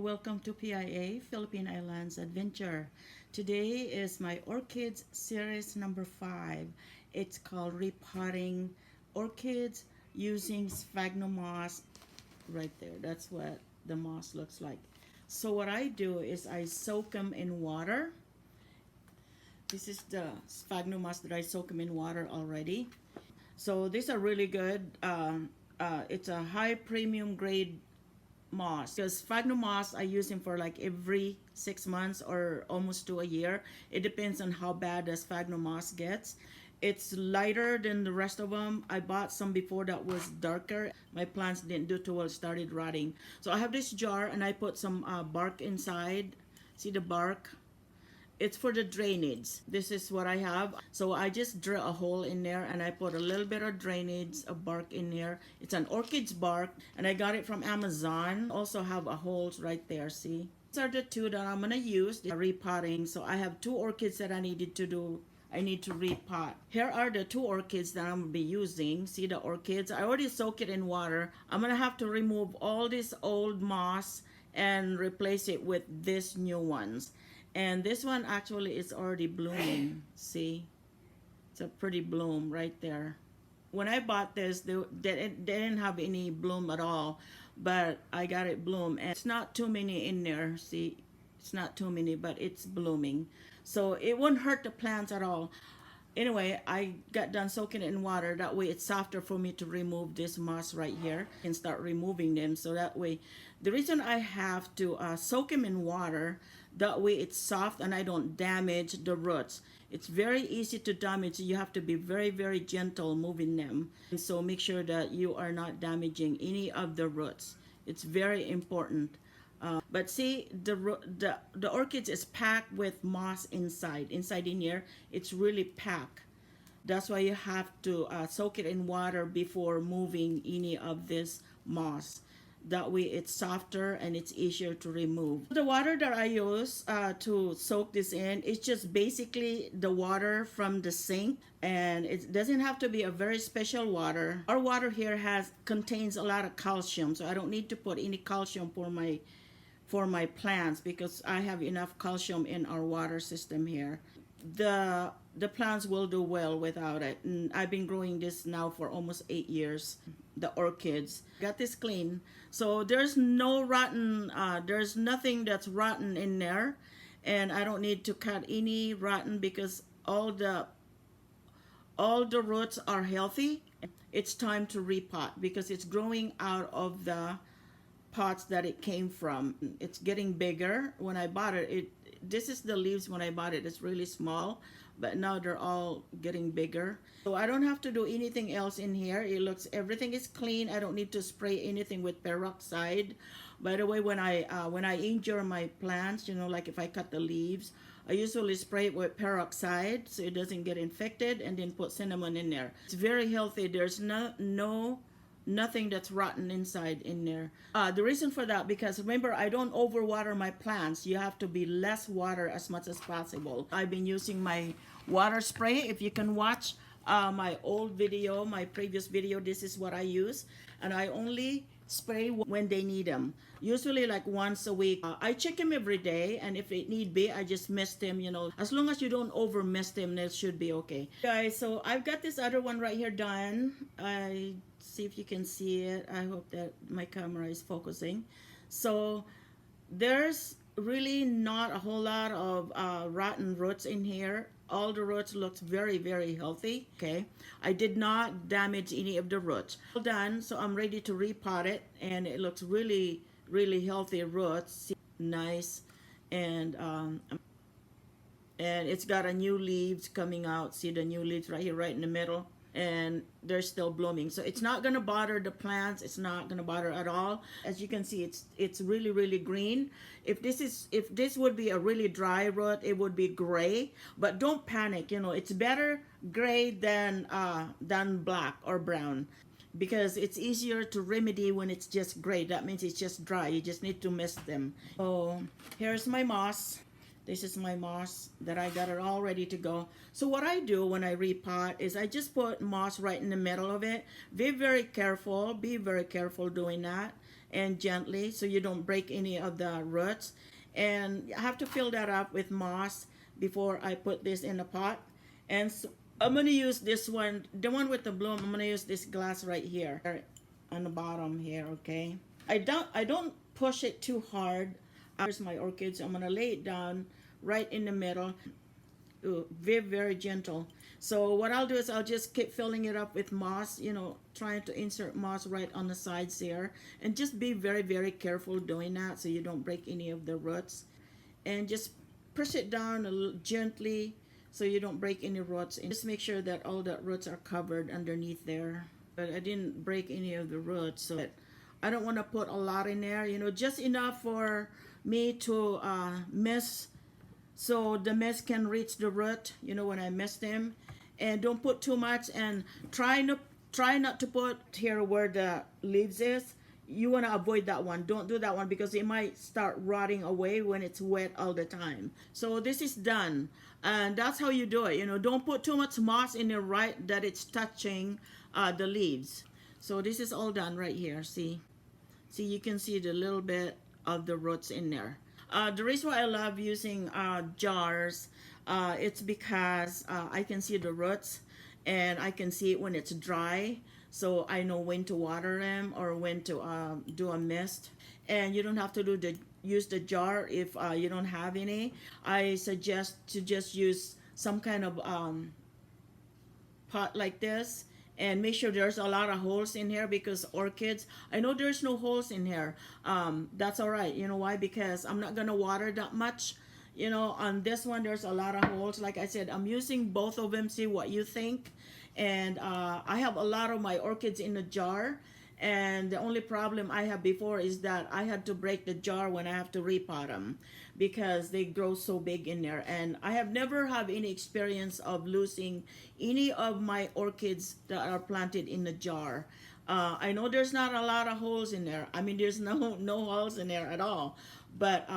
welcome to PIA, Philippine Islands Adventure. Today is my orchids series number 5. It's called Repotting Orchids using Sphagnum moss. Right there, that's what the moss looks like. So what I do is I soak them in water. This is the Sphagnum moss that I soak them in water already. So these are really good. It's a high premium grade moss, because sphagnum moss I use them for like every 6 months or almost to a year. It depends on how bad the sphagnum moss gets. It's lighter than the rest of them. I bought some before that was darker. My plants didn't do too well, started rotting. So I have this jar and I put some bark inside. See the bark? It's for the drainage. This is what I have. So I just drill a hole in there and I put a little bit of drainage of bark in here. It's an orchid's bark and I got it from Amazon. Also have a holes right there, see? These are the two that I'm gonna use, the repotting. So I have 2 orchids that I needed to do. I need to repot. Here are the 2 orchids that I'm gonna be using. See the orchids? I already soak it in water. I'm gonna have to remove all this old moss and replace it with these new ones. And this one actually is already blooming. See, it's a pretty bloom right there. When I bought this, they didn't have any bloom at all, but I got it bloom, and it's not too many in there. See, it's not too many, but it's blooming, so it won't hurt the plants at all. Anyway, I got done soaking it in water. That way it's softer for me to remove this moss right here and start removing them. So that way, the reason I have to soak them in water, that way it's soft and I don't damage the roots. It's very easy to damage. You have to be very, very gentle moving them. And so make sure that you are not damaging any of the roots. It's very important. But see, the orchids is packed with moss inside in here. It's really packed. That's why you have to soak it in water before moving any of this moss. That way it's softer and it's easier to remove. The water that I use to soak this in is just basically the water from the sink, and it doesn't have to be a very special water. Our water here contains a lot of calcium, so I don't need to put any calcium for my plants because I have enough calcium in our water system here. The plants will do well without it, and I've been growing this now for almost 8 years. The orchids got this clean, so there's no rotten, there's nothing that's rotten in there, and I don't need to cut any rotten because all the roots are healthy. It's time to repot because it's growing out of the pots that it came from. It's getting bigger. When I bought it, this is the leaves when I bought it. It's really small, but now they're all getting bigger. So I don't have to do anything else in here. Everything is clean. I don't need to spray anything with peroxide. By the way, when I injure my plants, you know, like if I cut the leaves, I usually spray it with peroxide so it doesn't get infected, and then put cinnamon in there. It's very healthy. There's nothing that's rotten inside in there. The reason for that, because remember, I don't overwater my plants. You have to be less water as much as possible. I've been using my water spray. If you can watch my old video, my previous video, this is what I use, and I only spray when they need them, usually like once a week. I check them every day, and if it need be, I just mist them, you know. As long as you don't over mist them, it should be okay. Guys, so I've got this other one right here done. I see if you can see it. I hope that my camera is focusing. So there's really not a whole lot of rotten roots in here. All the roots looks very, very healthy. Okay, I did not damage any of the roots. All done, so I'm ready to repot it, and it looks really, really healthy roots. See, nice, and it's got a new leaves coming out. See the new leaves right here, right in the middle, and they're still blooming. So it's not gonna bother the plants. It's not gonna bother at all. As you can see, it's really, really green. If this would be a really dry root, it would be gray. But don't panic. You know, it's better gray than black or brown, because it's easier to remedy when it's just gray. That means it's just dry. You just need to mist them. So here's my moss. This is my moss that I got it all ready to go. So what I do when I repot is I just put moss right in the middle of it. Be very careful doing that. and gently so you don't break any of the roots. And I have to fill that up with moss before I put this in the pot. And so I'm gonna use this one, the one with the bloom. I'm gonna use this glass right here on the bottom here, okay? I don't push it too hard. Here's my orchids. I'm gonna lay it down right in the middle. Ooh, very, very gentle. So what I'll do is I'll just keep filling it up with moss, you know, trying to insert moss right on the sides here. And just be very, very careful doing that so you don't break any of the roots. And just push it down a little gently so you don't break any roots. And just make sure that all the roots are covered underneath there. But I didn't break any of the roots, so I don't want to put a lot in there, you know, just enough for me to mist, so the mist can reach the root, you know, when I mist them. And don't put too much, and try not to put here where the leaves is. You want to avoid that one. Don't do that one because it might start rotting away when it's wet all the time. So this is done, and that's how you do it. You know, don't put too much moss in there right that it's touching the leaves. So this is all done right here. See, you can see the little bit of the roots in there. The reason why I love using jars, it's because I can see the roots and I can see it when it's dry. So I know when to water them or when to do a mist. And you don't have to use the jar if you don't have any. I suggest to just use some kind of pot like this. And make sure there's a lot of holes in here, because orchids, I know there's no holes in here. That's all right. You know why? Because I'm not going to water that much. You know, on this one, there's a lot of holes. Like I said, I'm using both of them. See what you think. And I have a lot of my orchids in a jar. And the only problem I have before is that I had to break the jar when I have to repot them, because they grow so big in there. And I have never had any experience of losing any of my orchids that are planted in the jar. I know there's not a lot of holes in there. I mean, there's no holes in there at all. But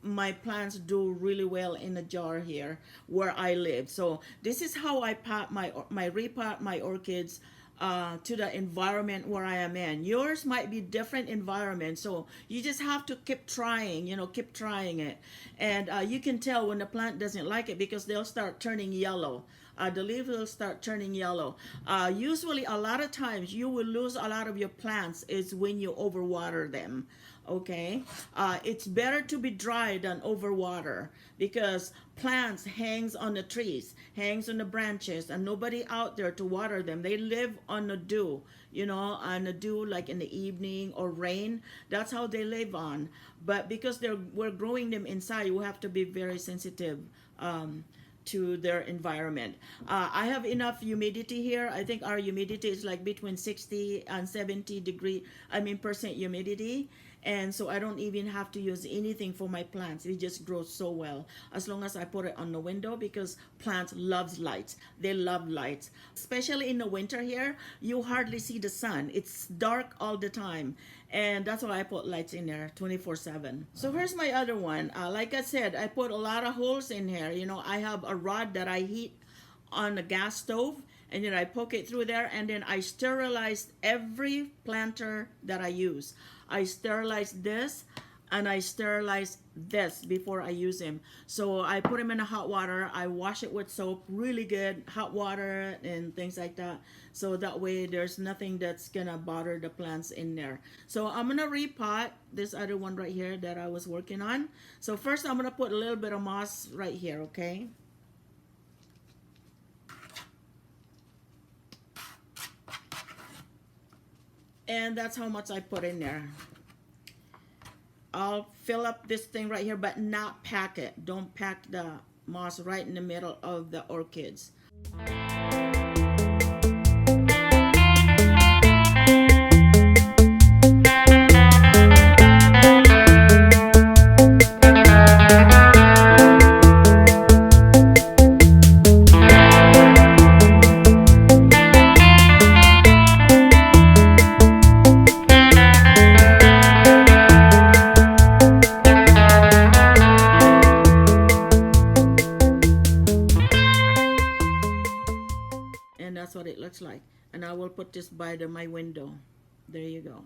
my plants do really well in a jar here where I live. So this is how I repot my orchids to the environment where I am in. Yours might be different environment, so you just have to keep trying, you know, keep trying it. And you can tell when the plant doesn't like it, because they'll start turning yellow. The leaves will start turning yellow. Usually, a lot of times, you will lose a lot of your plants is when you overwater them. Okay, it's better to be dry than overwater, because plants hangs on the trees, hangs on the branches, and nobody out there to water them. They live on the dew, you know, on the dew, like in the evening or rain. That's how they live on. But because we're growing them inside, you have to be very sensitive to their environment. I have enough humidity here. I think our humidity is like between 60 and 70% humidity. And so I don't even have to use anything for my plants. It just grows so well as long as I put it on the window, because plants loves light. They love light. Especially in the winter here, you hardly see the sun. It's dark all the time. And that's why I put lights in there 24/7. So here's my other one. Like I said, I put a lot of holes in here. You know, I have a rod that I heat on the gas stove, and then I poke it through there, and then I sterilize every planter that I use. I sterilize this and I sterilize this before I use them. So I put them in the hot water. I wash it with soap, really good, hot water and things like that. So that way there's nothing that's gonna bother the plants in there. So I'm gonna repot this other one right here that I was working on. So first I'm gonna put a little bit of moss right here, okay? And that's how much I put in there. I'll fill up this thing right here, but not pack it. Don't pack the moss right in the middle of the orchids. And that's what it looks like. And I will put this by my window. There you go.